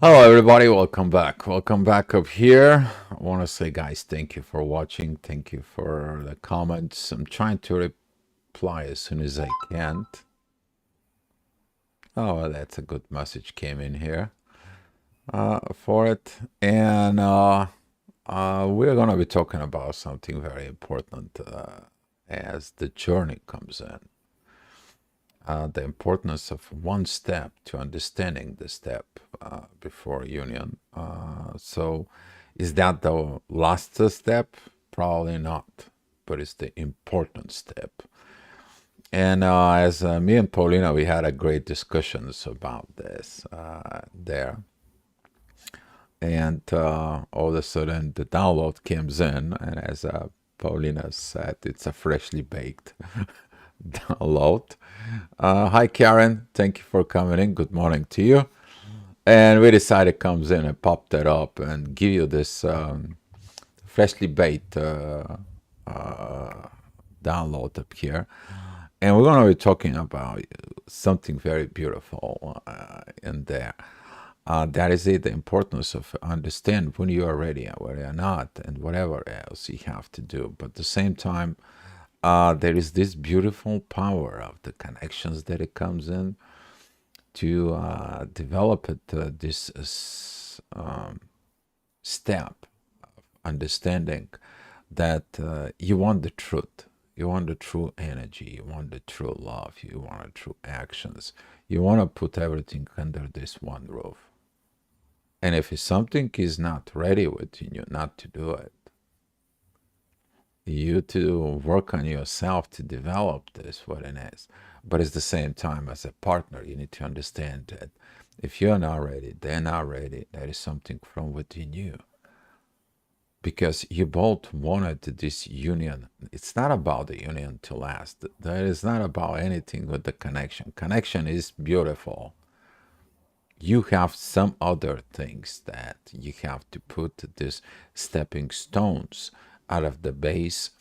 Hello, everybody. Welcome back. Welcome back up here. I want to say, guys, thank you for watching. Thank you for the comments. I'm trying to reply as soon as I can. Oh, well, that's a good message came in here for it. And we're going to be talking about something very important as the journey comes in. The importance of one step to understanding the step before union. So, is that the last step? Probably not, but it's the important step. And as me and Paulina, we had a great discussions about this there. And all of a sudden, the download comes in, and as Paulina said, it's a freshly baked download. Hi, Karen. Thank you for coming in. Good morning to you. And we decided comes in and pop that up and give you this freshly baked download up here. And we're going to be talking about something very beautiful in there. That is it, the importance of understand when you are ready and when you're not, and whatever else you have to do. But at the same time, there is this beautiful power of the connections that it comes in to develop it, this step of understanding that you want the truth. You want the true energy. You want the true love. You want the true actions. You want to put everything under this one roof. And if something is not ready within you, not to do it, you to work on yourself to develop this what it is. But at the same time, as a partner, you need to understand that if you're not ready, they're not ready. That is something from within you. Because you both wanted this union. It's not about the union to last. That is not about anything with the connection. Connection is beautiful. You have some other things that you have to put these stepping stones out of the base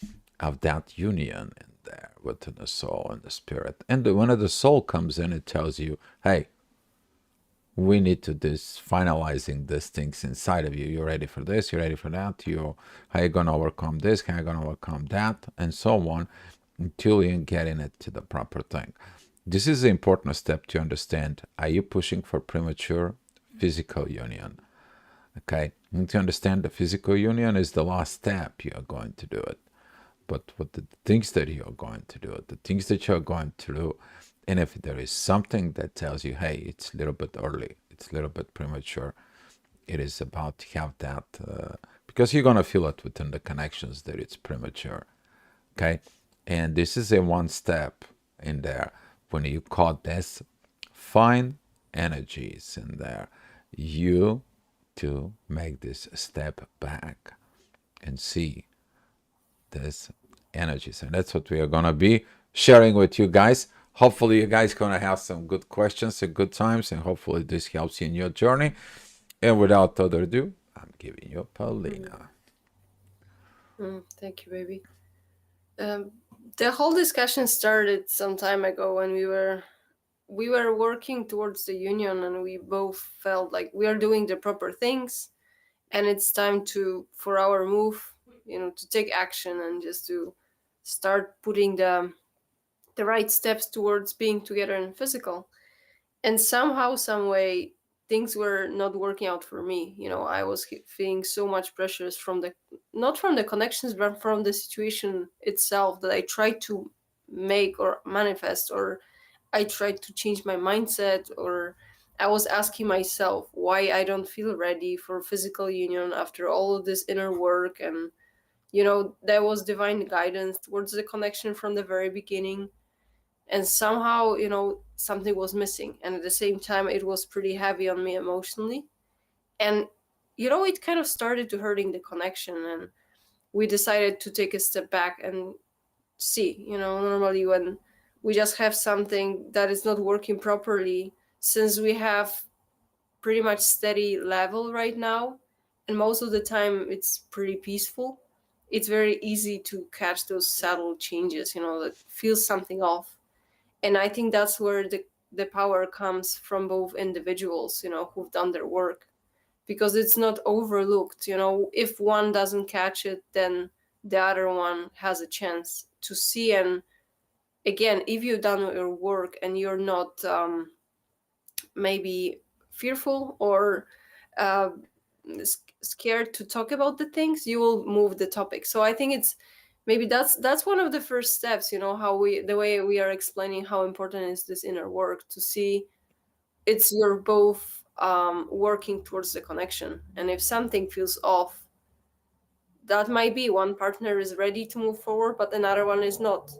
of that union in there within the soul and the spirit. And when the soul comes in, it tells you, hey, we need to this finalizing these things inside of you. You're ready for this, you're ready for that, you how you gonna overcome this, how you gonna overcome that, and so on, until you get in it to the proper thing. This is the important step to understand. Are you pushing for premature physical union? Okay, you need to understand the physical union is the last step. You are going to do it, but what the things that you are going to do, the things that you are going to do, and if there is something that tells you, hey, it's a little bit early, it's a little bit premature, it is about to have that, because you're going to feel it within the connections that it's premature. Okay, and this is a one step in there. When you caught this fine energies in there, you to make this step back and see this energies. And that's what we are going to be sharing with you guys. Hopefully you guys going to have some good questions and good times, and hopefully this helps you in your journey. And without further ado, I'm giving you Paulina. Thank you, baby. Um, the whole discussion started some time ago when we were working towards the union, and we both felt like we are doing the proper things, and it's time to for our move, to take action and just to start putting the right steps towards being together in physical. And somehow, some way, things were not working out for me. I was feeling so much pressures from the not from the connections, but from the situation itself, that I tried to make or manifest, or I tried to change my mindset, or I was asking myself why I don't feel ready for physical union after all of this inner work. And there was divine guidance towards the connection from the very beginning. And somehow, something was missing, and at the same time it was pretty heavy on me emotionally. And it kind of started to hurting the connection, and we decided to take a step back and see. Normally when we just have something that is not working properly, since we have pretty much steady level right now, and most of the time it's pretty peaceful, it's very easy to catch those subtle changes, that feels something off. And I think that's where the power comes from both individuals, who've done their work. because it's not overlooked. If one doesn't catch it, then the other one has a chance to see. And again, if you've done your work and you're not maybe fearful or uh, scared to talk about the things, you will move the topic. So I think it's maybe that's one of the first steps, how the way we are explaining how important is this inner work, to see it's you're both working towards the connection. And if something feels off, that might be one partner is ready to move forward, but another one is not.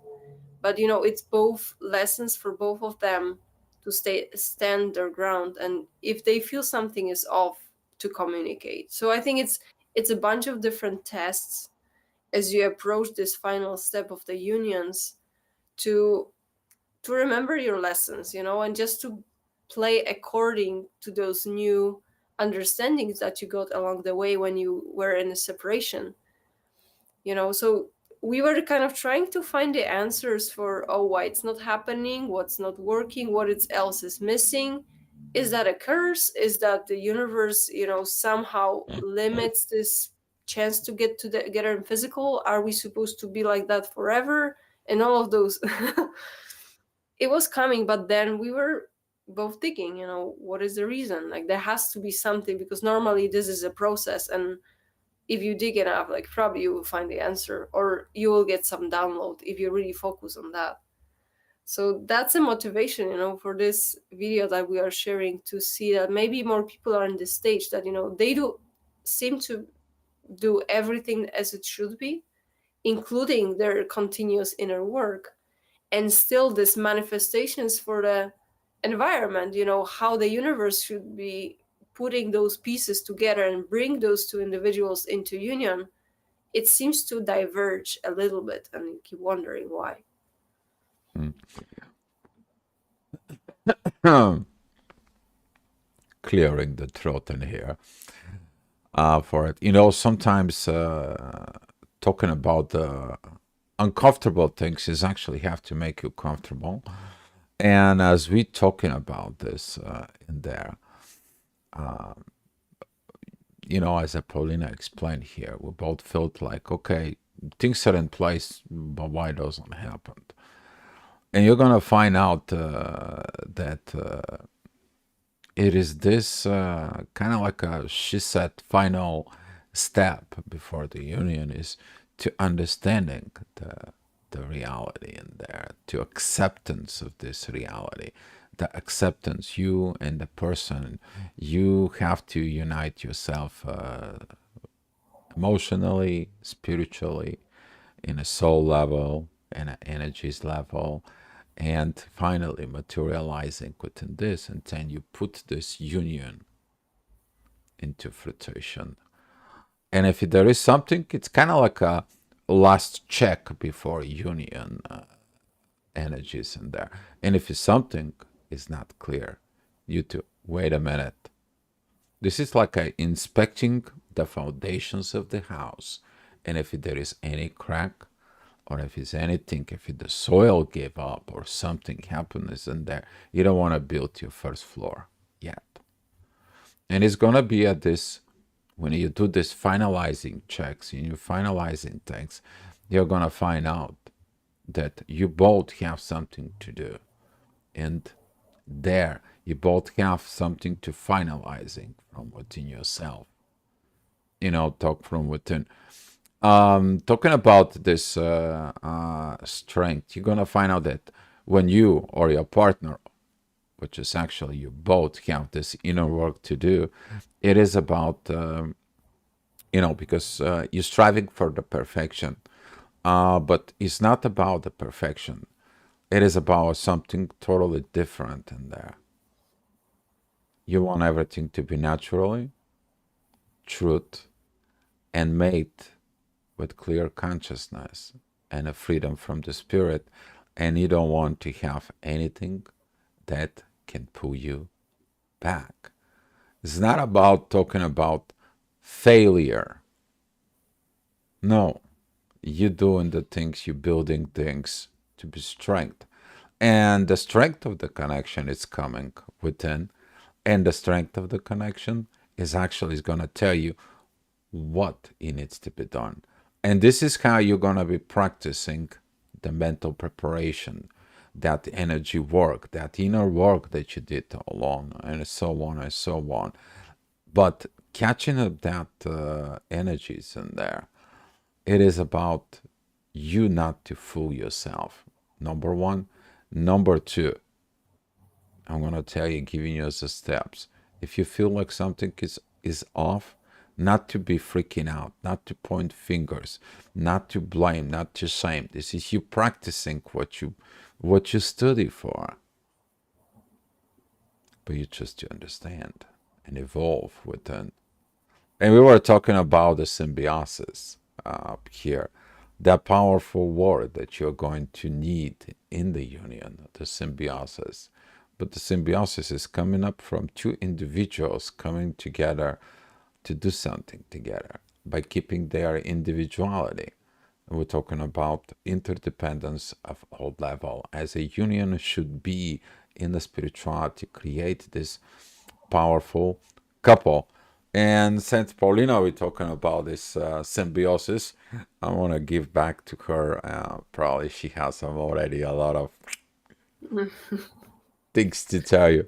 But it's both lessons for both of them to stand their ground, and if they feel something is off, to communicate. So I think it's a bunch of different tests as you approach this final step of the unions, to remember your lessons, and just to play according to those new understandings that you got along the way when you were in a separation. So we were kind of trying to find the answers for, oh, why it's not happening, what's not working, what else is missing. Is that a curse? Is that the universe, somehow limits this chance to get together in physical? Are we supposed to be like that forever? And all of those. It was coming, but then we were both thinking, what is the reason? Like, there has to be something, because normally this is a process, and if you dig enough, like, probably you will find the answer, or you will get some download if you really focus on that. So that's a motivation, for this video that we are sharing, to see that maybe more people are in this stage, that they do seem to do everything as it should be, including their continuous inner work, and still these manifestations for the environment, how the universe should be putting those pieces together and bring those two individuals into union, it seems to diverge a little bit, and you keep wondering why. Clearing the throat in here for it. Sometimes talking about the uncomfortable things is actually have to make you comfortable. And as we talking about this in there, as Paulina explained here, we both felt like, okay, things are in place, but why doesn't it happen? And you're gonna find out that it is this kind of like she said, final step before the union is to understanding the reality in there, to acceptance of this reality, the acceptance you and the person, you have to unite yourself emotionally, spiritually, in a soul level, and an energies level, and finally materializing within this, and then you put this union into fruition. And if there is something, it's kind of like a last check before union energies in there. And if it's something is not clear, you to wait a minute. This is like a inspecting the foundations of the house, and if there is any crack, or if it's anything, if the soil gave up or something happens in there, you don't want to build your first floor yet. And it's gonna be at this, when you do this finalizing checks and you're finalizing things, you're gonna find out that you both have something to do, and there you both have something to finalizing from within yourself. Talk from within. Talking about this strength, you're gonna find out that when you or your partner, which is actually you both have this inner work to do, it is about because you're striving for the perfection, but it's not about the perfection. It is about something totally different in there. You want everything to be naturally, truth, and made with clear consciousness and a freedom from the spirit, and you don't want to have anything that can pull you back. It's not about talking about failure. No, you're doing the things, you're building things to be strength. And the strength of the connection is coming within, and the strength of the connection is actually going to tell you what it needs to be done. And this is how you're going to be practicing the mental preparation, that energy work, that inner work that you did alone, and so on and so on. But catching up that energies in there, it is about you not to fool yourself. Number one. Number two, I'm gonna tell you, giving you the steps. If you feel like something is off, not to be freaking out, not to point fingers, not to blame, not to shame. This is you practicing what you study for, but you just to understand and evolve within. And we were talking about the symbiosis here, that powerful word that you're going to need in the union, the symbiosis. But the symbiosis is coming up from two individuals coming together to do something together by keeping their individuality. And we're talking about interdependence of all level, as a union should be in the spirituality, create this powerful couple. And Saint Paulina, we're talking about this symbiosis. I want to give back to her. Probably she has some already a lot of things to tell you.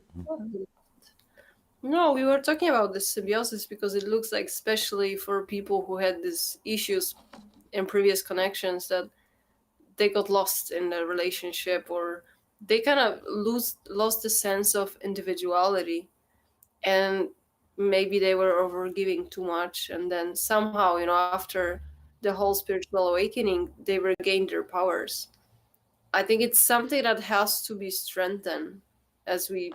No, we were talking about the symbiosis because it looks like, especially for people who had these issues in previous connections, that they got lost in the relationship, or they kind of lost the sense of individuality, and maybe they were overgiving too much, and then somehow, after the whole spiritual awakening, they regained their powers. I think it's something that has to be strengthened as we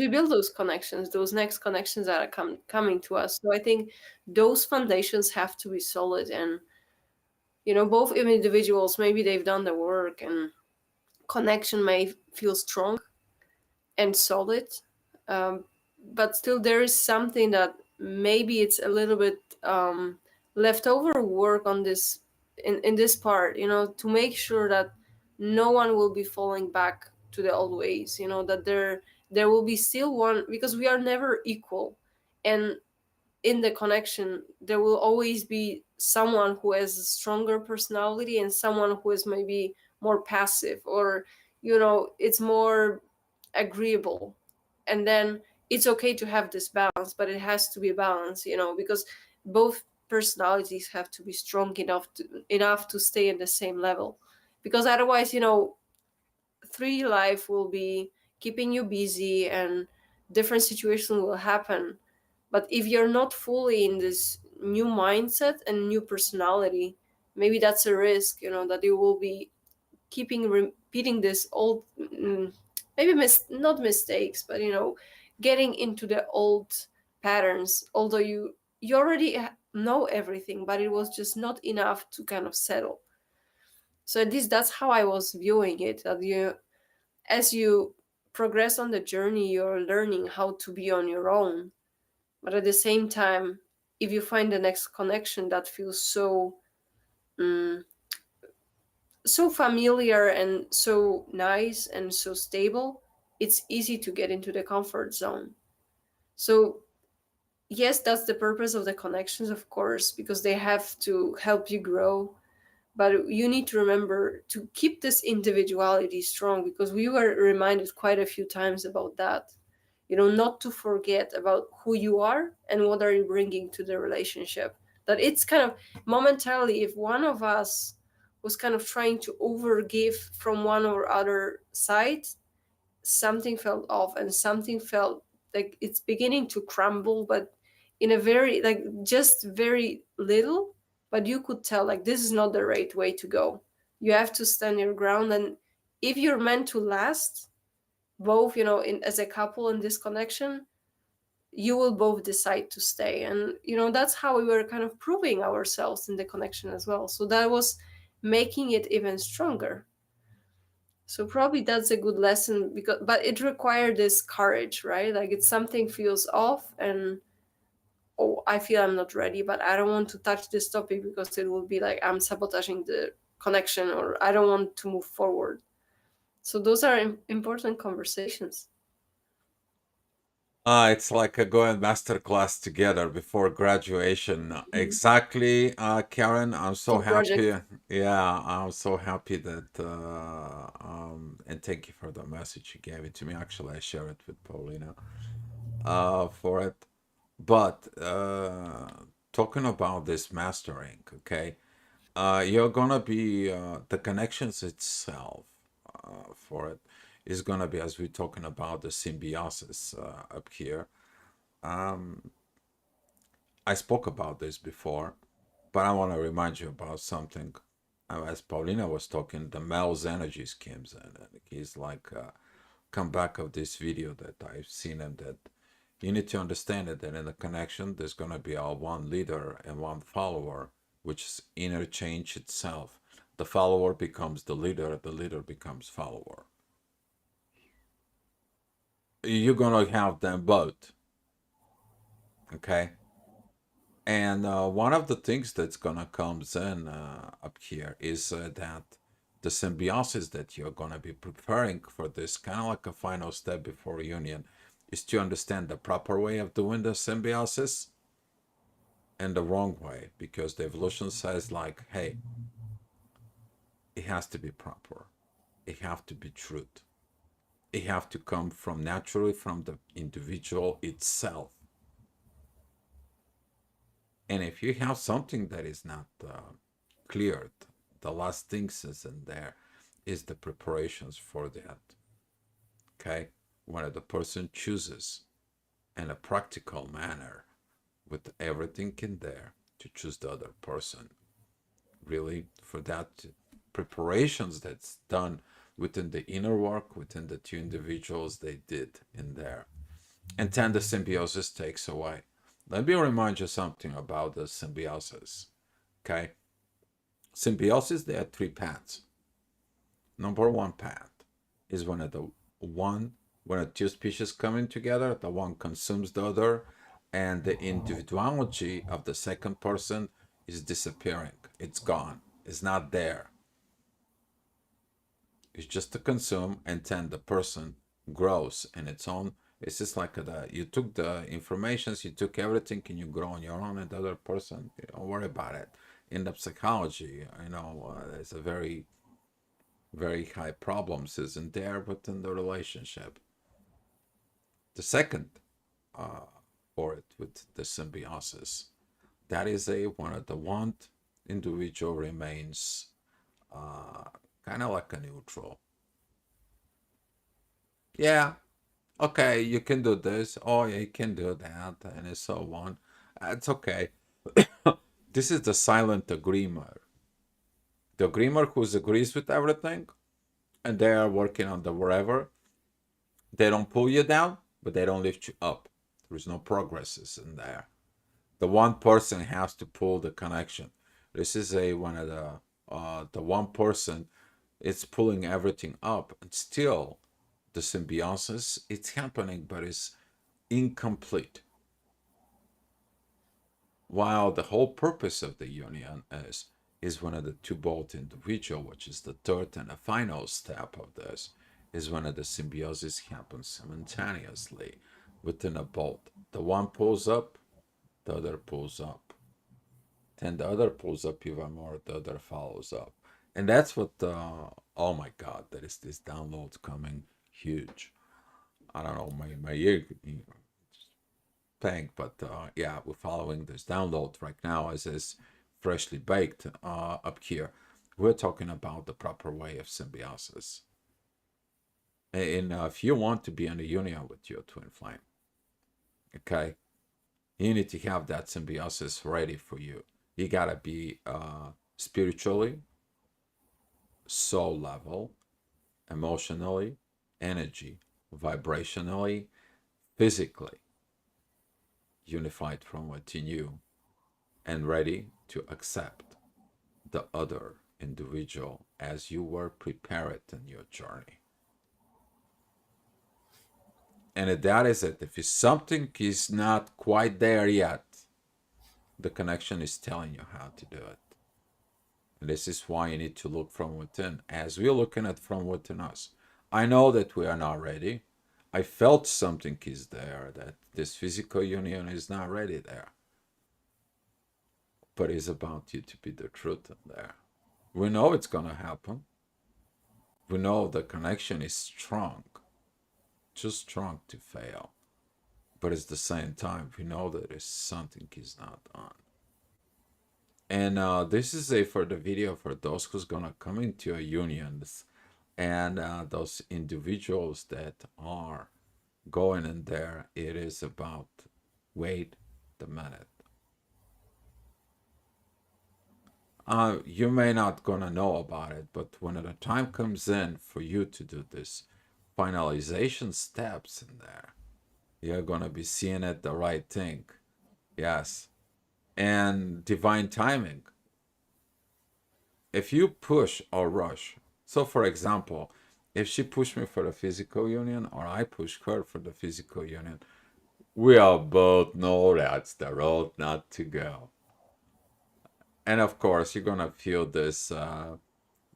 build those connections, those next connections that are coming to us. So I think those foundations have to be solid, and both individuals, maybe they've done the work, and connection may feel strong and solid, um, but still there is something that maybe it's a little bit leftover work on this, in this part, to make sure that no one will be falling back to the old ways, that there will be still one, because we are never equal. And in the connection there will always be someone who has a stronger personality and someone who is maybe more passive, or it's more agreeable. And then it's okay to have this balance, but it has to be a balance, because both personalities have to be strong enough to stay in the same level. Because otherwise, three life will be keeping you busy, and different situations will happen. But if you're not fully in this new mindset and new personality, maybe that's a risk, that you will be keeping repeating this old, maybe not mistakes, but getting into the old patterns, although you already know everything, but it was just not enough to kind of settle. So at least that's how I was viewing it, that as you progress on the journey, you're learning how to be on your own. But at the same time, if you find the next connection that feels mm, so familiar and so nice and so stable, it's easy to get into the comfort zone. So yes, that's the purpose of the connections, of course, because they have to help you grow. But you need to remember to keep this individuality strong, because we were reminded quite a few times about that. Not to forget about who you are and what are you bringing to the relationship. That it's kind of momentarily, if one of us was kind of trying to overgive from one or other side, something felt off, and something felt like it's beginning to crumble, but in a very, like, just very little. But you could tell, like, this is not the right way to go. You have to stand your ground, and if you're meant to last, both, as a couple in this connection, you will both decide to stay. And that's how we were kind of proving ourselves in the connection as well, so that was making it even stronger. So probably that's a good lesson, because but it required this courage, right? Like, it's something feels off, and oh, I feel I'm not ready, but I don't want to touch this topic because it will be like I'm sabotaging the connection, or I don't want to move forward. So those are important conversations. It's like a going master class together before graduation. Mhm. Exactly, Karen. I'm so Team happy. project. Yeah, I'm so happy that, and thank you for the message you gave it to me. Actually, I share it with Paulina, for it. But talking about this mastering, okay, you're gonna be the connections itself, for it is gonna be, as we're talking about the symbiosis up here. Um, I spoke about this before, but I want to remind you about something. As Paulina was talking, the male's energy schemes, and he's like, come back of this video that I've seen, and that you need to understand it, that in the connection, there's going to be a one leader and one follower, which is interchange itself. The follower becomes the leader becomes follower. You're going to have them both, okay? And one of the things that's gonna comes in up here is that the symbiosis that you're gonna be preparing for this, kind of like a final step before union, is to understand the proper way of doing the symbiosis and the wrong way, because the evolution says like, hey, it has to be proper, it have to be truth, it have to come from naturally from the individual itself. And if you have something that is not cleared, the last things is in there is the preparations for that. Okay, when the person chooses in a practical manner with everything in there to choose the other person, really for that preparations that's done within the inner work within the two individuals they did in there, and then the symbiosis takes away. Let me remind you something about the symbiosis. Okay, symbiosis, there are three paths. Number one path is one when the two species coming together, the one consumes the other, and the individuality of the second person is disappearing. It's gone. It's not there. It's just to consume, and then the person grows in its own. It's just like you took the informations, you took everything, and you grow on your own, and the other person, you don't worry about it. In the psychology, it's a very high problems isn't there within the relationship. The second, uh, for it with the symbiosis, that is a one of the one individual remains uh, kind of like a neutral. Yeah, okay, you can do this. Oh, yeah, you can do that, and so on. It's okay. This is the silent agreemer. The agreemer who agrees with everything, and they are working on the wherever. They don't pull you down, but they don't lift you up. There's no progresses in there. The one person has to pull the connection. This is a one of the one person it's pulling everything up, and still the symbiosis it's happening, but it's incomplete. While the whole purpose of the union is one of the two both individual, which is the third and the final step of this, is when the symbiosis happens simultaneously within a bolt. The one pulls up, the other pulls up. Then the other pulls up even more, the other follows up. And that's what, oh my God, there is this download coming huge. I don't know, my ear thing, but yeah, we're following this download right now as is freshly baked up here. We're talking about the proper way of symbiosis. And if you want to be in a union with your twin flame, okay, you need to have that symbiosis ready for you. You gotta be spiritually, soul level, emotionally, energy, vibrationally, physically unified from within you and ready to accept the other individual as you were prepared in your journey. And that is it. If something is not quite there yet, the connection is telling you how to do it. And this is why you need to look from within, as we're looking at from within us. I know that we are not ready. I felt something is there, that this physical union is not ready there, but it's about you to be the truth in there. We know it's gonna happen. We know the connection is strong, too strong to fail. But at the same time, we know that there's something is not on. And this is a for the video for those who's gonna come into a unions, and those individuals that are going in there. It is about wait the minute. You may not gonna know about it, but when the time comes in for you to do this finalization steps in there, you're gonna be seeing it the right thing. Yes. And divine timing. If you push or rush, so for example, if she pushed me for the physical union or I push her for the physical union, we all both know that's the road not to go. And of course, you're gonna feel this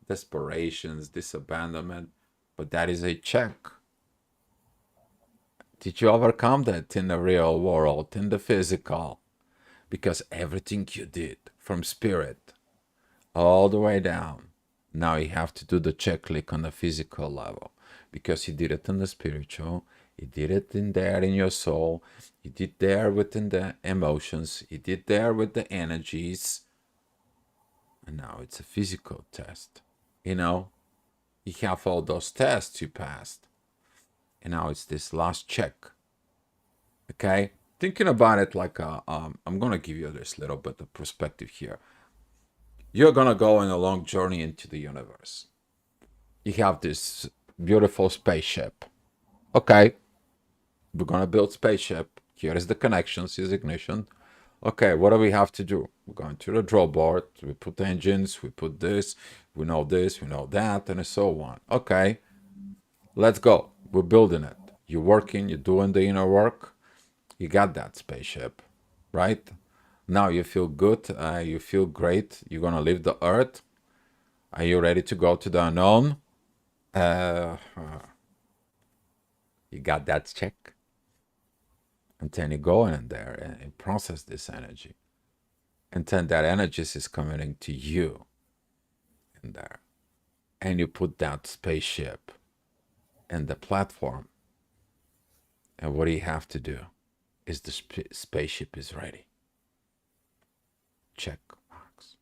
desperations, this abandonment, but that is a check. Did you overcome that in the real world, in the physical? Because everything you did from spirit all the way down, now you have to do the check click on the physical level, because you did it in the spiritual, you did it in there in your soul, you did there within the emotions, you did there with the energies, and now it's a physical test. You know, you have all those tests you passed, and now it's this last check. Okay, thinking about it like I'm gonna give you this little bit of perspective here. You're gonna go on a long journey into the universe. You have this beautiful spaceship. Okay, we're gonna build spaceship. Here is the connections, here's ignition. Okay, what do we have to do? We're going to the draw board. We put engines. We put this. We know this. We know that, and so on. Okay, let's go. We're building it. You're working. You're doing the inner work. You got that spaceship, right? Now you feel good. You feel great. You're gonna leave the Earth. Are you ready to go to the unknown? Uh, you got that check, and then you go in there and process this energy, and then that energy is coming to you in there, and you put that spaceship in the platform. And what you have to do is the spaceship is ready. Check box.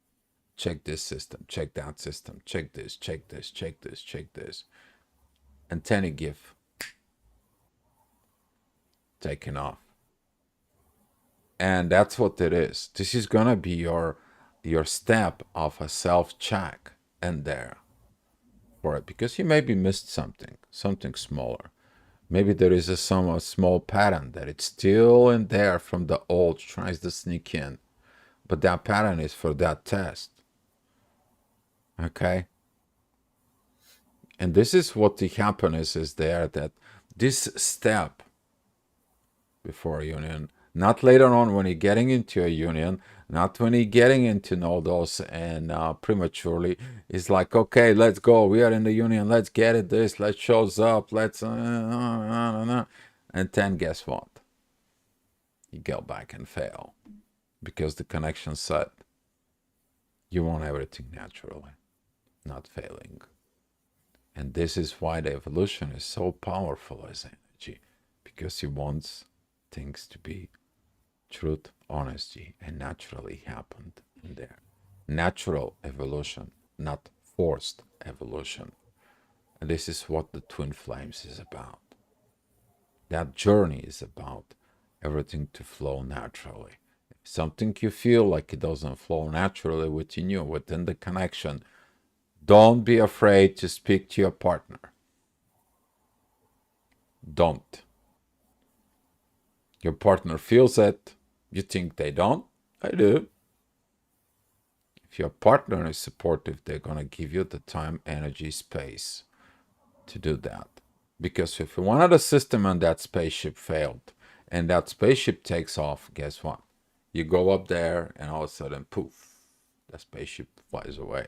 Check this system, check that system, check this, check this, check this, check this. And then you give taking off. And that's what it is. This is gonna be your step of a self-check in there for it, because you maybe missed something smaller. Maybe there is a small pattern that it's still in there from the old, tries to sneak in. But that pattern is for that test. Okay? And this is what the happiness is there, that this step before a union, not later on when you're getting into a union, not when you're getting into all those and prematurely, it's like, okay, let's go. We are in the union. Let's get it. This. Let's shows up. Let's. And then guess what? You go back and fail because the connection said you want everything naturally, not failing. And this is why the evolution is so powerful as energy, because it wants things to be truth, honesty, and naturally happened in there. Natural evolution, not forced evolution. And this is what the twin flames is about. That journey is about everything to flow naturally. If something you feel like it doesn't flow naturally within you, within the connection, don't be afraid to speak to your partner. Don't. Your partner feels it. You think they don't? I do. If your partner is supportive, they're going to give you the time, energy, space to do that. Because if one of the system on that spaceship failed and that spaceship takes off, guess what? You go up there and all of a sudden, poof, the spaceship flies away.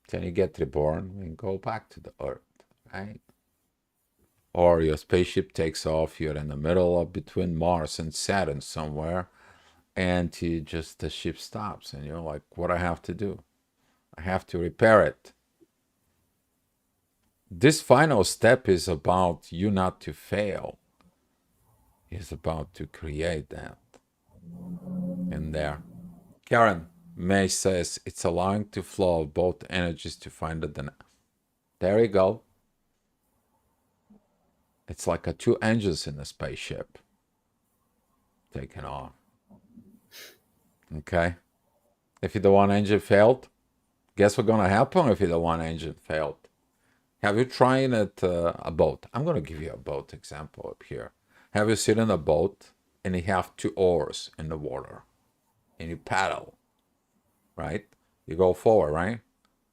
Then you get reborn and go back to the earth, right? Or your spaceship takes off, you're in the middle of between Mars and Saturn somewhere, and you just the ship stops and you're like, what I have to do? I have to repair it. This final step is about you not to fail. It's about to create that in there. Karen May says it's allowing to flow of both energies to find the. There you go. It's like a two engines in a spaceship taking off. Okay. If the one engine failed, guess what's gonna happen if the one engine failed? Have you tried it a boat? I'm gonna give you a boat example up here. Have you seen in a boat and you have two oars in the water and you paddle, right? You go forward, right?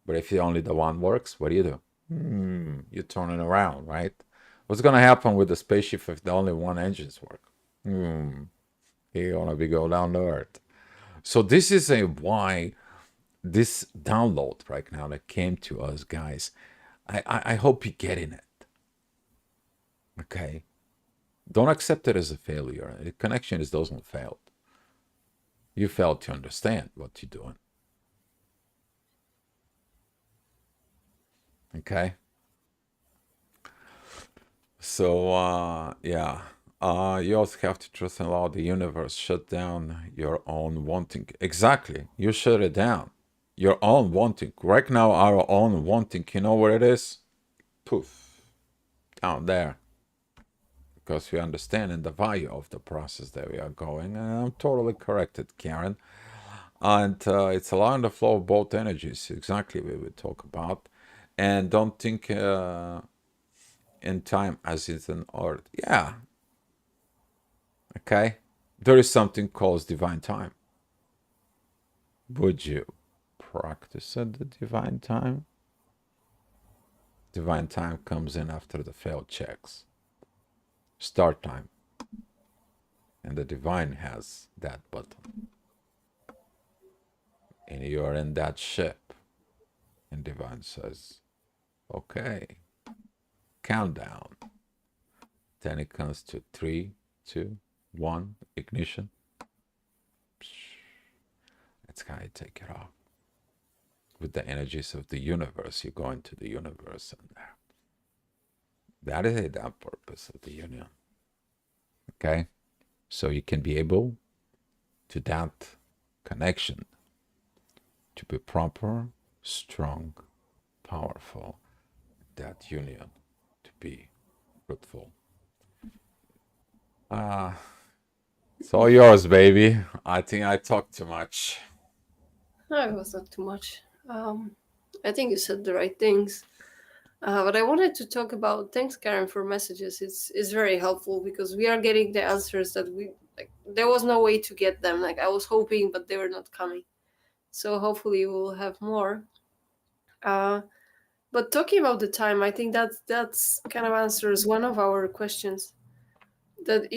But if only the one works, what do? You turn it around, right? What's gonna happen with the spaceship if the only one engines work? You're gonna be go down to earth. So this is a why this download right now that came to us, guys. I hope you're getting it. Okay. Don't accept it as a failure. The connection is doesn't fail. You failed to understand what you're doing. Okay. So yeah. You also have to trust and allow the universe shut down your own wanting. Exactly. You shut it down. Your own wanting. Right now, our own wanting, you know where it is? Poof. Down there. Because we understand in the value of the process that we are going. And I'm totally corrected, Karen. And it's allowing the flow of both energies, exactly what we talk about. And don't think in time as it's an art. Yeah, okay. There is something called divine time. Would you practice at the divine time? Divine time comes in after the failed checks. Start time. And the divine has that button. And you are in that ship. And divine says, okay, countdown. Then it comes to 3, 2, 1, ignition. It's gonna take it off. With the energies of the universe, you go into the universe, and that is the purpose of the union. Okay? So you can be able to that connection to be proper, strong, powerful, that union to be fruitful. It's all yours, baby. I think I talked too much. No, it was not too much. I think you said the right things. But I wanted to talk about. Thanks, Karen, for messages. It's very helpful because we are getting the answers that we like. There was no way to get them. Like I was hoping, but they were not coming. So hopefully we'll have more. Uh, but talking about the time, I think that's kind of answers one of our questions. That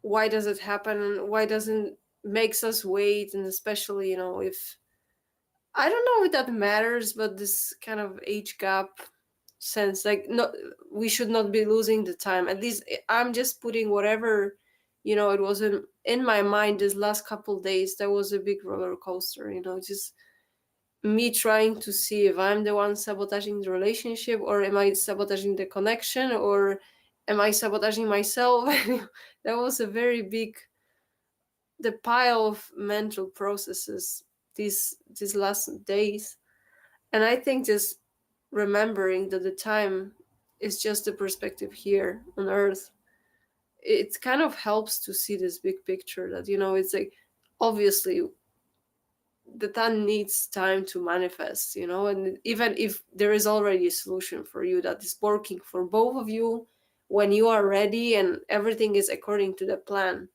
why does it happen and why doesn't makes us wait, and especially if I don't know if that matters, but this kind of age gap sense, like, no, we should not be losing the time. At least I'm just putting whatever, it was in my mind this last couple days. That was a big roller coaster, just me trying to see if I'm the one sabotaging the relationship, or am I sabotaging the connection, or am I sabotaging myself? That was a very big the pile of mental processes these last days. And I think just remembering that the time is just the perspective here on earth, it kind of helps to see this big picture that it's like, obviously the time needs time to manifest, and even if there is already a solution for you that is working for both of you, when you are ready and everything is according to the plan,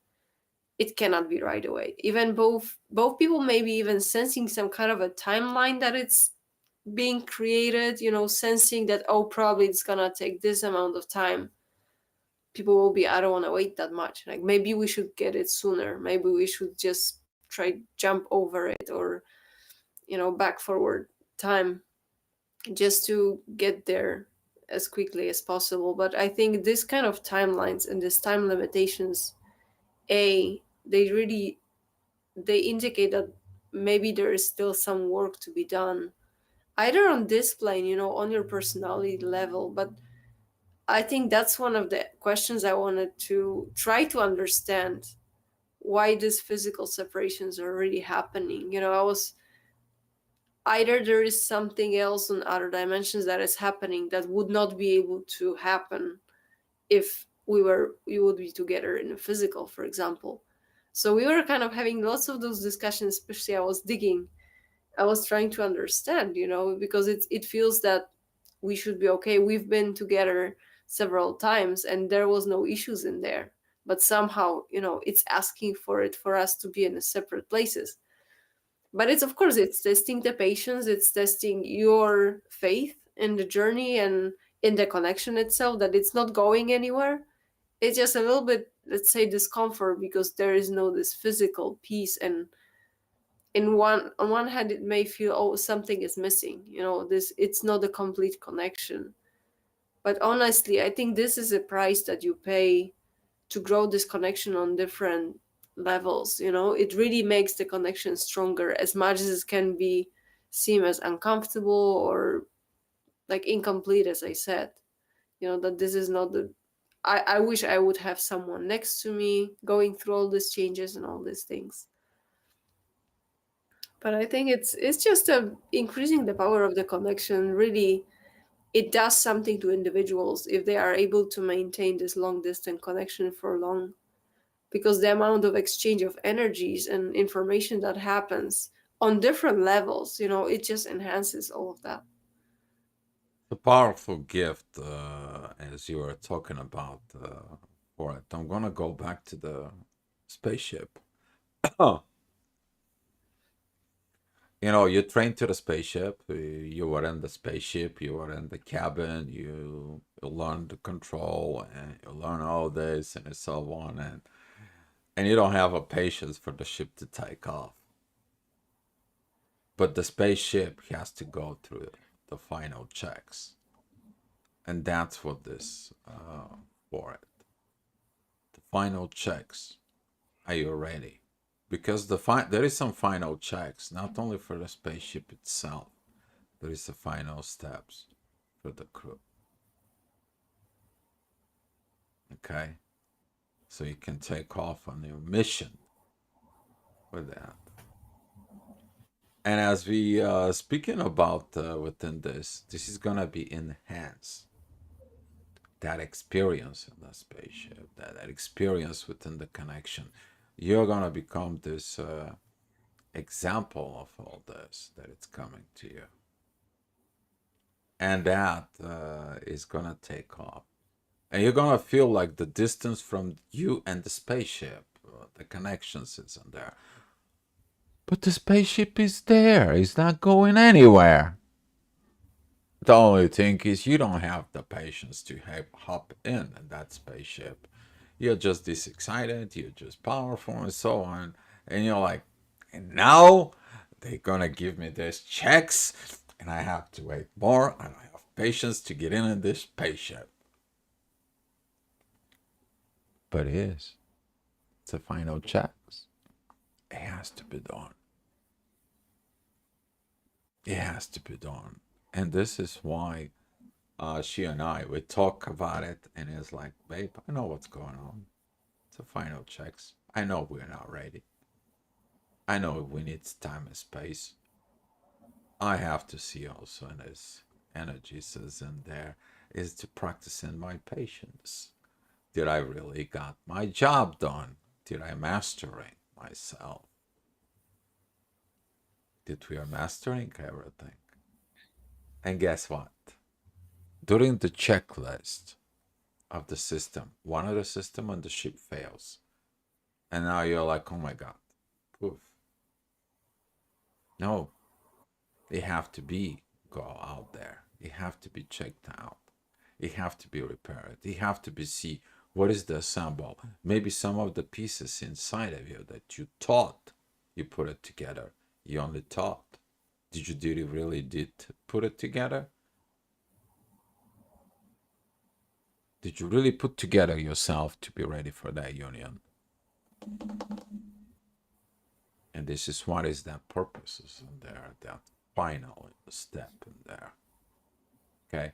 it cannot be right away. Even both people maybe even sensing some kind of a timeline that it's being created, sensing that, oh, probably it's gonna take this amount of time. People will be, I don't want to wait that much, like maybe we should get it sooner, maybe we should just try jump over it, or back forward time just to get there as quickly as possible. But I think this kind of timelines and these time limitations, they really, they indicate that maybe there is still some work to be done, either on this plane, on your personality level. But I think that's one of the questions I wanted to try to understand, why these physical separations are really happening. I was, either there is something else on other dimensions that is happening that would not be able to happen if we would be together in a physical, for example. So we were kind of having lots of those discussions, especially I was trying to understand, because it feels that we should be okay. We've been together several times and there was no issues in there. But somehow, it's asking for it for us to be in separate places. But it's, of course, it's testing the patience, it's testing your faith in the journey and in the connection itself, that it's not going anywhere. It's just a little bit, let's say, discomfort, because there is no this physical piece. And on one hand it may feel, oh, something is missing, this, it's not a complete connection. But honestly, I think this is a price that you pay to grow this connection on different levels. It really makes the connection stronger, as much as it can be seem as uncomfortable or like incomplete, as I said. That this is not the, I wish I would have someone next to me going through all these changes and all these things. But I think it's just increasing the power of the connection. Really, it does something to individuals if they are able to maintain this long distance connection for long, because the amount of exchange of energies and information that happens on different levels, it just enhances all of that. A powerful gift, as you were talking about for it. I'm gonna go back to the spaceship. Oh, you trained to the spaceship. You were in the spaceship. You were in the cabin. You learned the control, and you learn all this and so on, and you don't have a patience for the ship to take off. But the spaceship has to go through the final checks, and that's what this for it. The final checks. Are you ready? Because there is some final checks, not only for the spaceship itself. There is the final steps for the crew. Okay, so you can take off on your mission with that. And as we speaking about within this is gonna be enhanced. That experience in the spaceship, that experience within the connection, you're gonna become this example of all this that it's coming to you, and that is gonna take off, and you're gonna feel like the distance from you and the spaceship, the connections isn't there, but the spaceship is there. It's not going anywhere. The only thing is you don't have the patience to hop in that spaceship. You're just this excited, you're just powerful and so on. And you're like, and now they're gonna give me these checks and I have to wait more and I have patience to get in this spaceship. But it is. It's a final checks. It has to be done. It has to be done. And this is why she and I we talk about it, and it's like, babe, I know what's going on. It's a final checks. I know we're not ready. I know we need time and space. I have to see also in this energies is in there is to practice in my patience. Did I really got my job done? Did I mastering myself? Did we are mastering everything? And guess what? During the checklist of the system, one of the system on the ship fails. And now you're like, oh my God, poof. No, they have to be go out there. They have to be checked out. They have to be repaired. They have to be see what is the assemble. Maybe some of the pieces inside of you that you thought you put it together. You only thought. Did you really did put it together? Did you really put together yourself to be ready for that union? And this is what is that purpose is in there, that final step in there. Okay.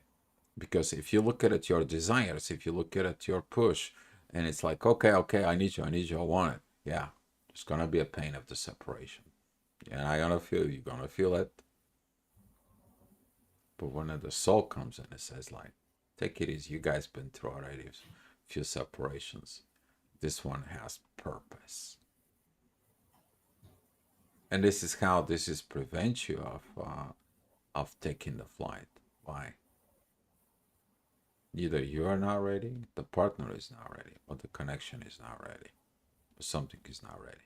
Because if you look at it, your desires, if you look at it, your push, and it's like, okay, okay, I need you, I want it. Yeah. It's gonna be a pain of the separation. And you're gonna feel it. But when the soul comes in, it says like, take it easy. You guys been through already a few separations. This one has purpose. And this is how this is prevent you of taking the flight. Why? Either you are not ready, the partner is not ready, or the connection is not ready, or something is not ready.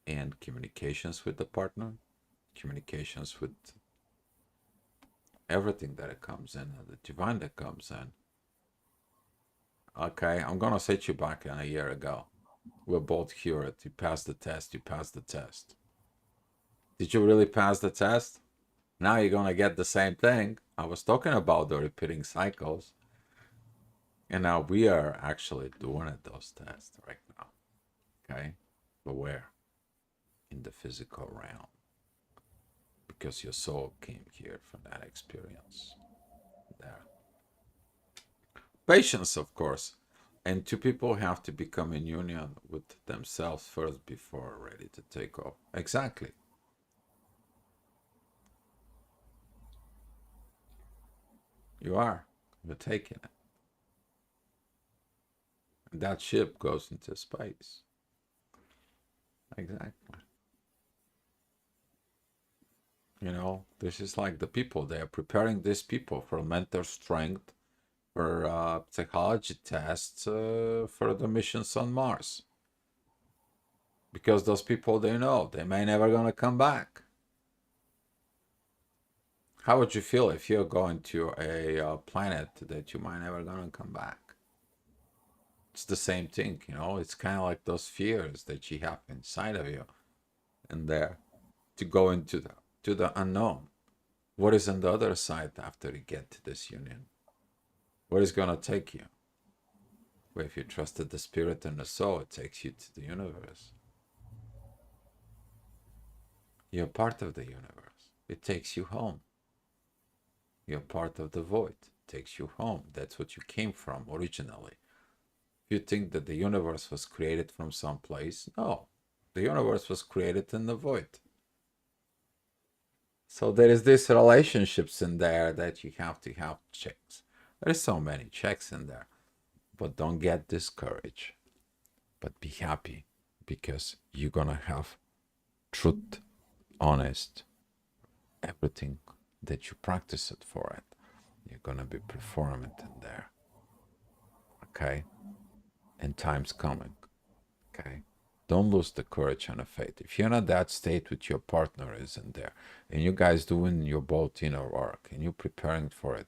And communications with the partner, communications with everything that it comes in, the divine that comes in. Okay, I'm gonna set you back in a year ago. We're both cured. You passed the test. You passed the test. Did you really pass the test? Now you're gonna get the same thing. I was talking about the repeating cycles, and now we are actually doing it, those tests right now. Okay, but where? In the physical realm, because your soul came here from that experience. There, patience, of course, and two people have to become in union with themselves first before ready to take off. Exactly, you are. You're taking it. That ship goes into space. Exactly. This is like the people. They are preparing these people for mental strength, for psychology tests, for the missions on Mars. Because those people, they know they may never gonna come back. How would you feel if you're going to a planet that you might never gonna come back? It's the same thing. It's kind of like those fears that you have inside of you, and there to go into the unknown. What is on the other side after you get to this union? Where is gonna take you? Well, if you trusted the spirit and the soul, it takes you to the universe. You're part of the universe. It takes you home. You're part of the void. It takes you home. That's what you came from originally. You think that the universe was created from some place? No. The universe was created in the void. So there is these relationships in there that you have to have checks. There's so many checks in there. But don't get discouraged. But be happy because you're gonna have truth, honest, everything that you practice it for it. You're gonna be performant in there. Okay? And time's coming. Okay? Don't lose the courage and the faith. If you're not that state with your partner is in there, and you guys doing your both inner work and you're preparing for it,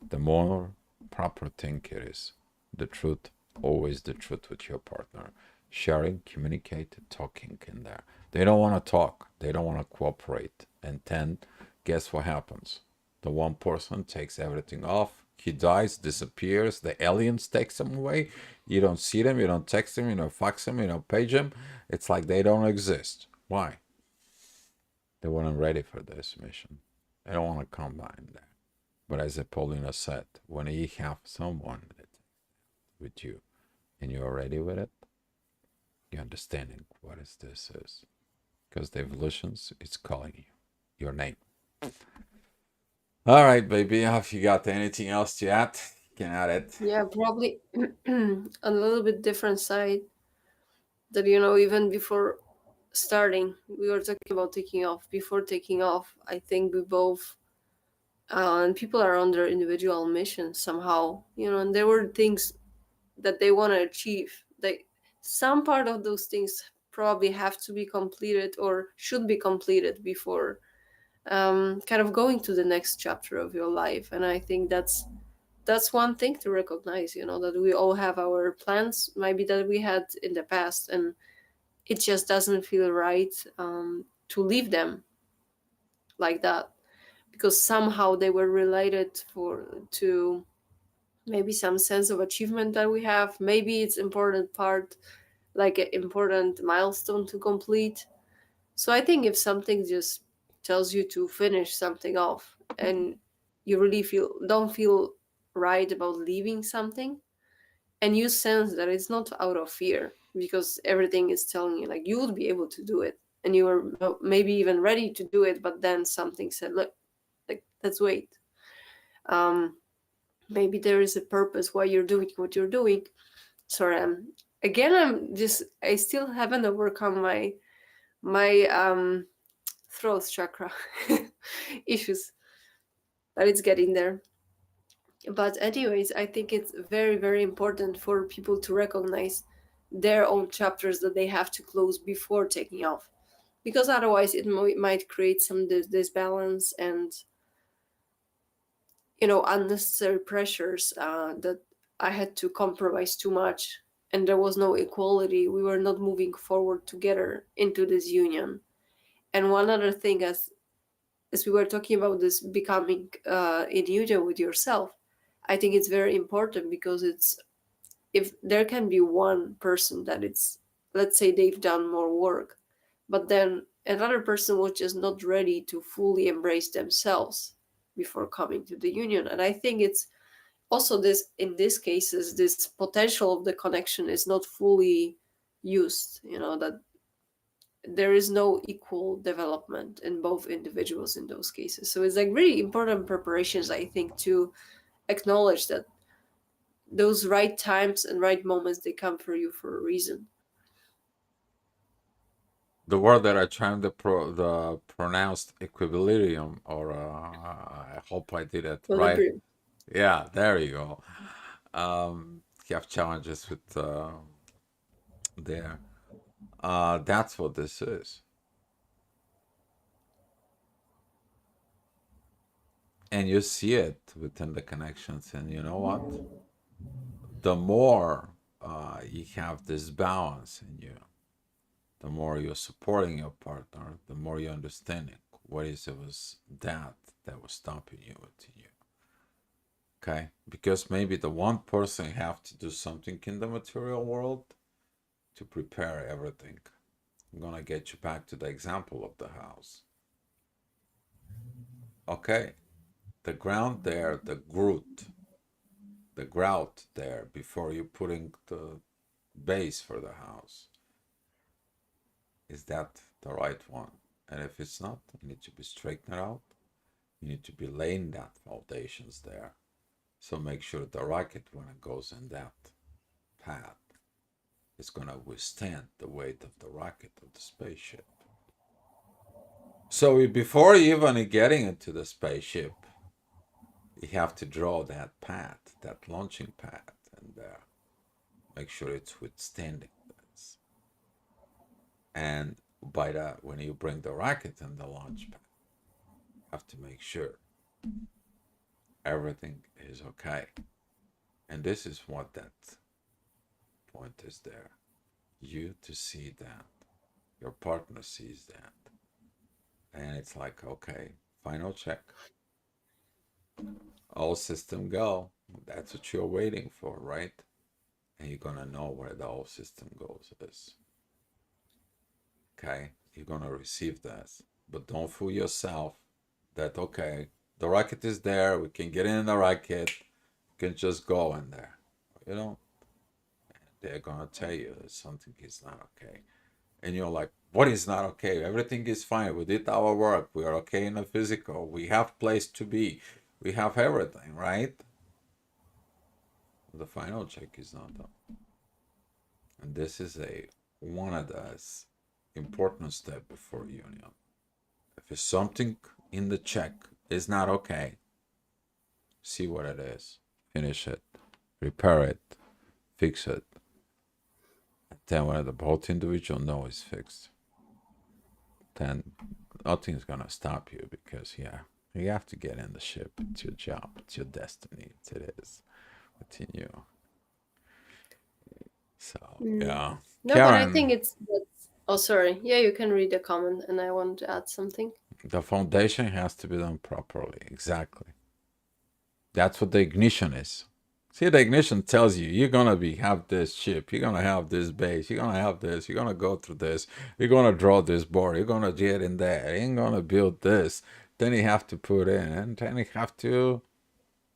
the more proper thing it is. The truth, always the truth with your partner. Sharing, communicate, talking in there. They don't want to talk. They don't want to cooperate. And then, guess what happens? The one person takes everything off. He dies, disappears. The aliens takes him away. You don't see them. You don't text them. You don't fax them. You don't page them. It's like they don't exist. Why? They weren't ready for this mission. They don't want to come by in there. But as Paulina said, when you have someone with you and you're ready with it, you're understanding what is this is. Because the evolutions is calling you, your name. All right, baby. Have you got anything else to add? You can add it. Yeah, probably a little bit different side that, even before starting, we were talking about taking off. Before taking off, I think we both, and people are on their individual missions somehow, and there were things that they want to achieve. Some part of those things probably have to be completed or should be completed before kind of going to the next chapter of your life. And I think that's one thing to recognize, that we all have our plans, maybe that we had in the past, and it just doesn't feel right to leave them like that, because somehow they were related for to maybe some sense of achievement that we have. Maybe it's important part, like an important milestone to complete. So I think if something just tells you to finish something off and you really don't feel right about leaving something, and you sense that it's not out of fear because everything is telling you like you would be able to do it and you were maybe even ready to do it, but then something said, look, like let's wait. um Maybe there is a purpose why you're doing what you're doing. Sorry, I still haven't overcome my throat chakra issues, but it's getting there. But anyways, I think it's very, very important for people to recognize their own chapters that they have to close before taking off, because otherwise it might create some disbalance and unnecessary pressures, that I had to compromise too much and there was no equality. We were not moving forward together into this union. And one other thing, as we were talking about this becoming in union with yourself, I think it's very important because it's if there can be one person that it's, let's say they've done more work, but then another person was just not ready to fully embrace themselves before coming to the union. And I think it's also this, in these cases, this potential of the connection is not fully used, that there is no equal development in both individuals in those cases. So it's like really important preparations, I think, to acknowledge that those right times and right moments, they come for you for a reason. The word that I trying to the pronounced equilibrium, or I hope I did it right. Equilibrium. Yeah, there you go. You have challenges with there. That's what this is. And you see it within the connections. And you know what? The more you have this balance in you, the more you're supporting your partner, the more you're understanding what is it was that was stopping you within you. Okay? Because maybe the one person have to do something in the material world to prepare everything. I'm gonna get you back to the example of the house. Okay, the ground there, the grout there before you putting the base for the house, is that the right one? And if it's not, you need to be straightened out. You need to be laying that foundations there. So make sure the rocket, when it goes in that path, is gonna withstand the weight of the rocket of the spaceship. So before even getting into the spaceship, you have to draw that path, that launching path, and make sure it's withstanding this. And by that, when you bring the rocket in the launch pad, you have to make sure everything is okay. And this is what that point is there. You to see that, your partner sees that, and it's like, okay, final check, all system go. That's what you're waiting for, right? And you're gonna know where the all system goes is. Okay, you're gonna receive this, but don't fool yourself that okay, the rocket is there, we can get in the rocket, we can just go in there. You know, they're gonna tell you that something is not okay, and you're like, what is not okay? Everything is fine. We did our work. We are okay in the physical. We have place to be. We have everything, right? The final check is not done, and this is a one of the important step before union. If it's something in the check is not okay, see what it is, finish it, repair it, fix it. And then when the both individual know is fixed, then nothing's gonna stop you because yeah, you have to get in the ship. It's your job. It's your destiny. It is within you. So Mm. yeah, No, but I think Karen, oh, sorry. Yeah, you can read the comment and I want to add something. the foundation has to be done properly. Exactly. That's what the ignition is. See, the ignition tells you you're gonna be have this ship, you're gonna have this base, you're gonna have this, you're gonna go through this, you're gonna draw this board, you're gonna get in there, you're gonna build this. Then you have to put in, and then you have to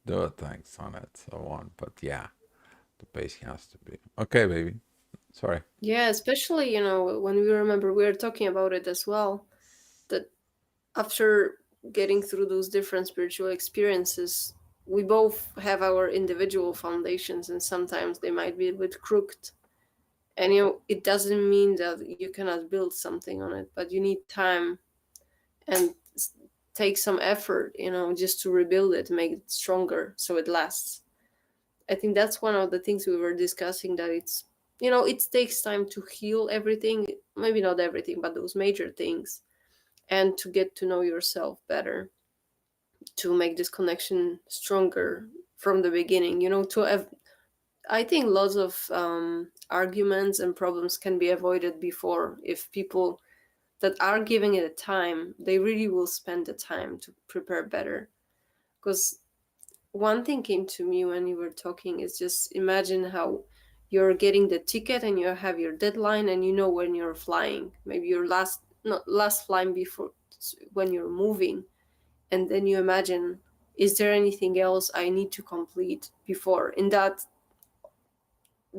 do things on it, so on. But yeah, the base has to be okay, baby. Sorry. Yeah, especially, when we remember we were talking about it as well, that after getting through those different spiritual experiences, we both have our individual foundations, and sometimes they might be a bit crooked. And it doesn't mean that you cannot build something on it, but you need time and take some effort, just to rebuild it, make it stronger so it lasts. I think that's one of the things we were discussing, that it takes time to heal everything, maybe not everything, but those major things, and to get to know yourself better, to make this connection stronger from the beginning. To have, I think lots of arguments and problems can be avoided before, if people that are giving it a time, they really will spend the time to prepare better. Because one thing came to me when you were talking is, just imagine how you're getting the ticket and you have your deadline, and you know when you're flying, maybe your last, not last flying before, when you're moving, and then you imagine, is there anything else I need to complete before in that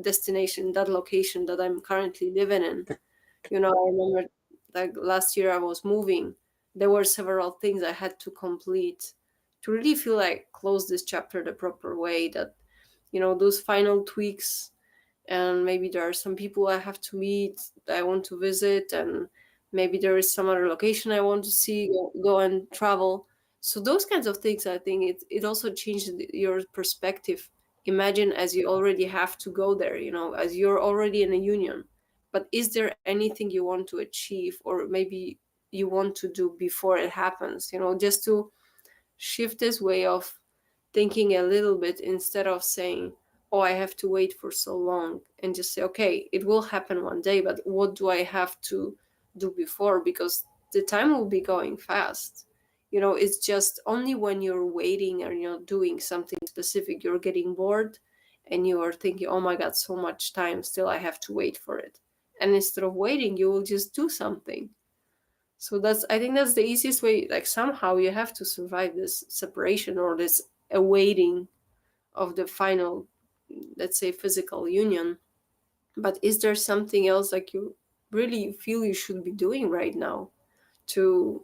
destination, that location that I'm currently living in? I remember, like, last year I was moving. There were several things I had to complete to really feel like close this chapter the proper way. That, those final tweaks, and maybe there are some people I have to meet that I want to visit, and maybe there is some other location I want to see, go and travel. So those kinds of things, I think it also changes your perspective. Imagine, as you already have to go there, as you're already in a union, but is there anything you want to achieve, or maybe you want to do before it happens, just to shift this way of thinking a little bit, instead of saying, oh, I have to wait for so long, and just say, okay, it will happen one day, but what do I have to do before? Because the time will be going fast. It's just only when you're waiting and you're doing something specific, you're getting bored, and you are thinking, oh my God, so much time still, I have to wait for it. And instead of waiting, you will just do something. So I think that's the easiest way. Like, somehow you have to survive this separation, or this awaiting of the final, let's say, physical union. But is there something else, like, you really feel you should be doing right now, to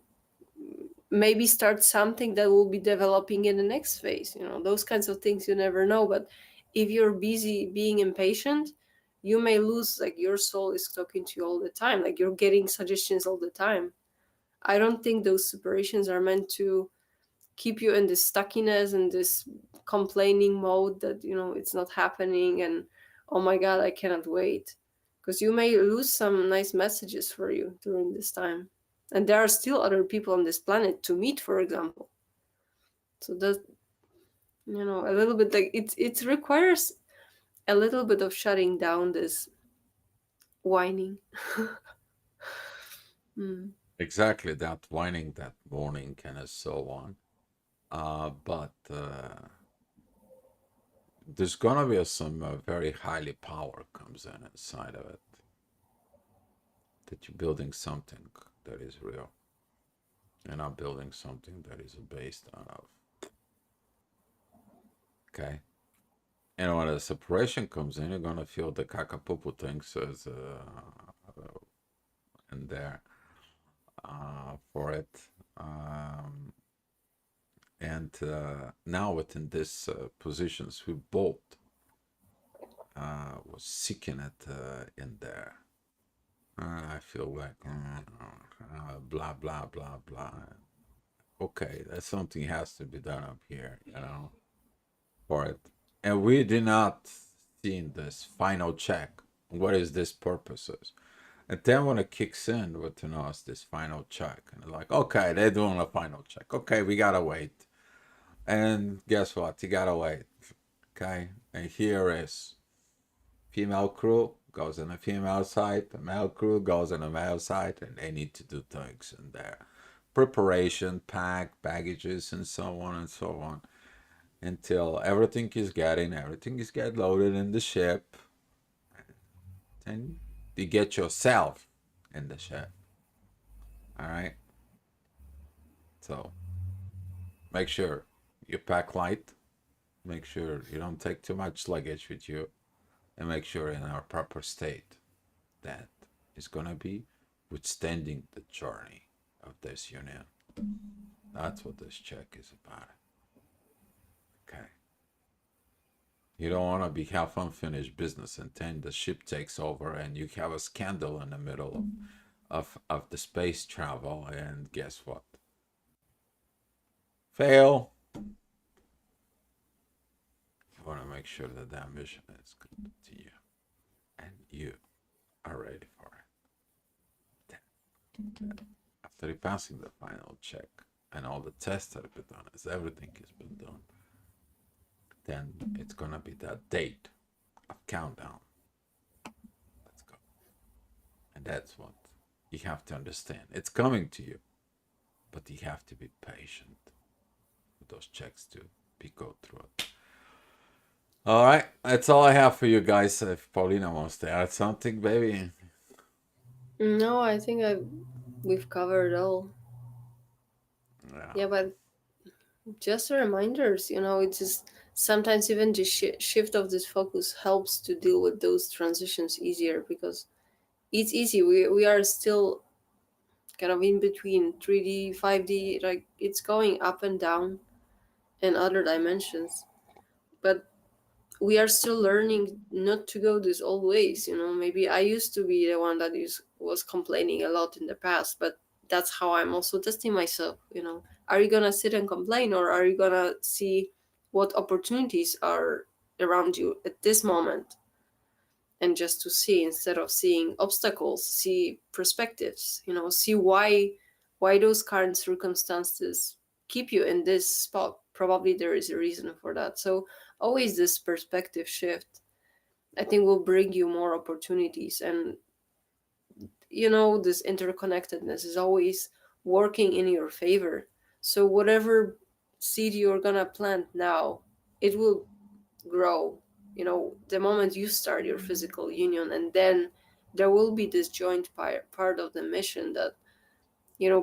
maybe start something that will be developing in the next phase? Those kinds of things, you never know. But if you're busy being impatient, you may lose, like, your soul is talking to you all the time, like, you're getting suggestions all the time. I don't think those separations are meant to keep you in this stuckiness and this complaining mode, that it's not happening, and oh my God, I cannot wait. Because you may lose some nice messages for you during this time, and there are still other people on this planet to meet, for example. So that, a little bit, like, it requires a little bit of shutting down this whining. Mm. Exactly that whining, that morning, and so on. But there's gonna be some very highly power comes in inside of it, that you're building something that is real. You're not building something that is based out of. Okay. And when the separation comes in, you're gonna feel the kakapupu things as in there for it. And now within this positions, we both was seeking it in there. I feel like blah blah blah blah. Okay, that's something has to be done up here, for it. And we did not see this final check. What is this purposes? And then when it kicks in with us this final check, and like, okay, they're doing a final check. Okay, we gotta wait. And guess what? You gotta wait. Okay, and here is female crew goes on the female side, the male crew goes on the male side, and they need to do things in there. Preparation, pack, baggages, and so on and so on. until everything is get loaded in the ship, and you get yourself in the ship. All right. So make sure you pack light. Make sure you don't take too much luggage with you, and make sure in our proper state that is gonna be withstanding the journey of this union. That's what this check is about. Okay. You don't want to be half unfinished business and then the ship takes over and you have a scandal in the middle of the space travel, and guess what? Fail. You want to make sure that that mission is good to you and you are ready for it. After passing the final check and all the tests that have been done, as everything has been done, then it's gonna be that date of countdown. Let's go. And that's what you have to understand. It's coming to you, but you have to be patient with those checks to be go through it. All right, that's all I have for you guys. If Paulina wants to add something, baby. No, I think we've covered all. Yeah. Yeah, but just reminders, it's just sometimes even the shift of this focus helps to deal with those transitions easier because it's easy. We are still kind of in between 3D, 5D, like it's going up and down in other dimensions. But we are still learning not to go these old ways. Maybe I used to be the one that was complaining a lot in the past, but that's how I'm also testing myself. Are you gonna sit and complain, or are you gonna see what opportunities are around you at this moment, and just to see, instead of seeing obstacles, see perspectives, see why those current circumstances keep you in this spot. Probably there is a reason for that. So always this perspective shift, I think, will bring you more opportunities. And this interconnectedness is always working in your favor. So whatever seed you're gonna plant now, it will grow, the moment you start your physical union. And then there will be this joint part of the mission that,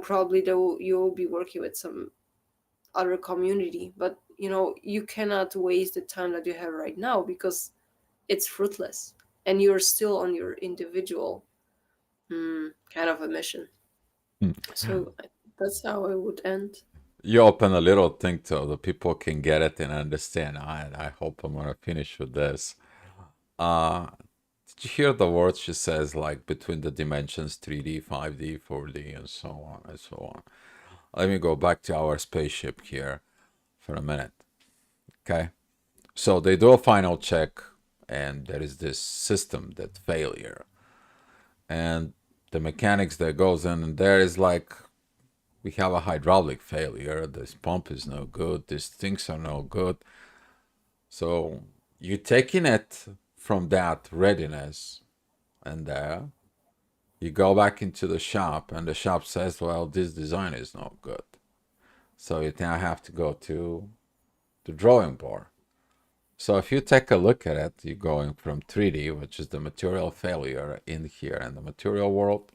probably you will be working with some other community. But you cannot waste the time that you have right now because it's fruitless, and you're still on your individual kind of a mission. So that's how I would end. You open a little thing so the people can get it and understand. I hope I'm gonna finish with this. Uh, did you hear the words she says, like between the dimensions 3D, 5D, 4D, and so on and so on? Let me go back to our spaceship here for a minute. Okay. So they do a final check, and there is this system that failure. And the mechanics that goes in, and there is like, we have a hydraulic failure. This pump is no good. These things are no good. So you're taking it from that readiness, and there you go back into the shop, and the shop says, well, this design is not good. So you now have to go to the drawing board. So if you take a look at it, you're going from 3D, which is the material failure in here in the material world,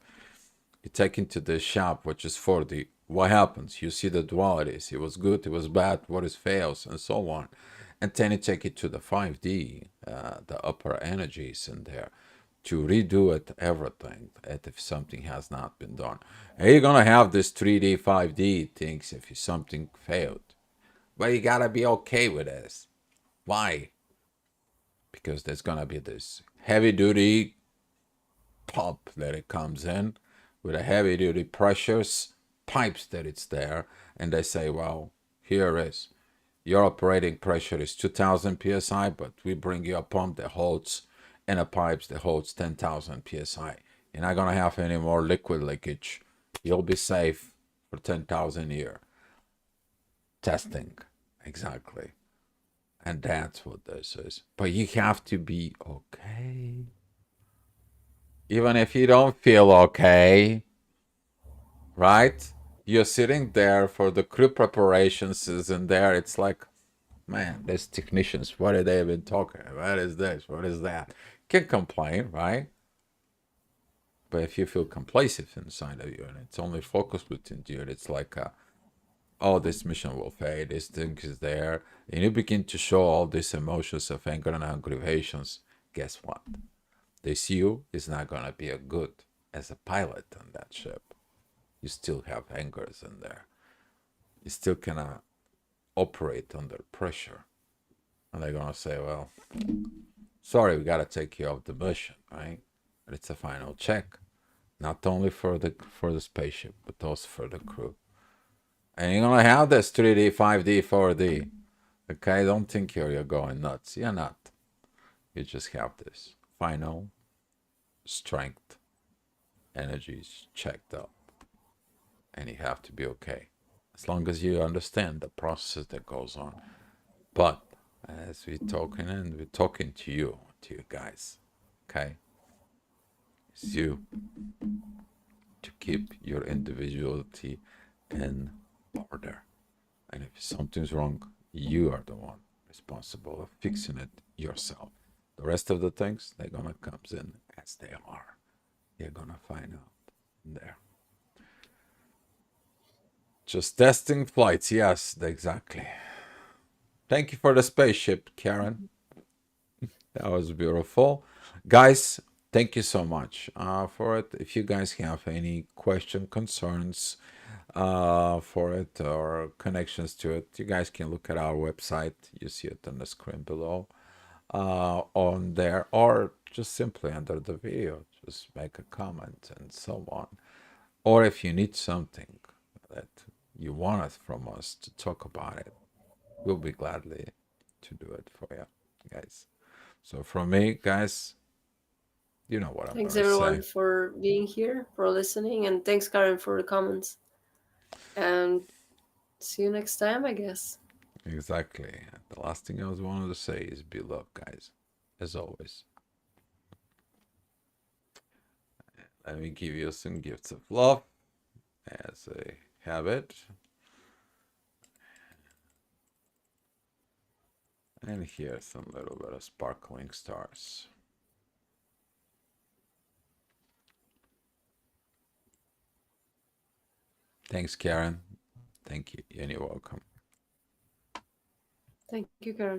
you take into the shop, which is 4D. What happens? You see the dualities. It was good, it was bad, what is fails, and so on. And then you take it to the 5D, the upper energies in there, to redo it, everything, if something has not been done. And you're gonna have this 3D, 5D things if something failed. But you gotta be okay with this. Why? Because there's gonna be this heavy duty pump that it comes in with a heavy duty pressures pipes that it's there, and they say, well, here is your operating pressure is 2000 psi, but we bring you a pump that holds, and a pipes that holds 10,000 psi. You're not gonna have any more liquid leakage. You'll be safe for 10,000 year testing. Exactly. And that's what this is. But you have to be okay. Even if you don't feel okay, right? You're sitting there for the crew preparations, is in there. It's like, Man, these technicians, what are they even talking? What is this? What is that? Can complain, right? But if you feel complacent inside of you and it's only focused within you, it's like, oh, this mission will fade, this thing is there, and you begin to show all these emotions of anger and aggravations, guess what? This you is not going to be a good as a pilot on that ship. You still have angers in there. You still cannot operate under pressure. And they're going to say, well, sorry, we got to take you off the mission, right? But it's a final check, not only for the spaceship, but also for the crew. And you're gonna have this 3D, 5D, 4D. Okay, don't think you're going nuts. You're not. You just have this final strength, energies checked up, and you have to be okay. As long as you understand the process that goes on. But as we're talking and we're talking to you guys, okay? It's you to keep your individuality in order. And if something's wrong, you are the one responsible of fixing it yourself. The rest of the things, they're gonna come in as they are. You're gonna find out there. Just testing flights, yes, exactly. Thank you for the spaceship, Karen. That was beautiful. Guys, thank you so much for it. If you guys have any question, concerns for it or connections to it, you guys can look at our website. You see it on the screen below on there, or just simply under the video. Just make a comment and so on. Or if you need something that you want us from us to talk about it, we'll be gladly to do it for you, guys. So from me, guys, you know what I'm Thanks gonna everyone say. for being here, for listening, and thanks Karen for the comments. And see you next time, I guess. Exactly. The last thing I was wanted to say is be loved, guys. As always. Let me give you some gifts of love as a habit. And here's some little bit of sparkling stars. Thanks, Karen. Thank you, and you're welcome. Thank you, Karen.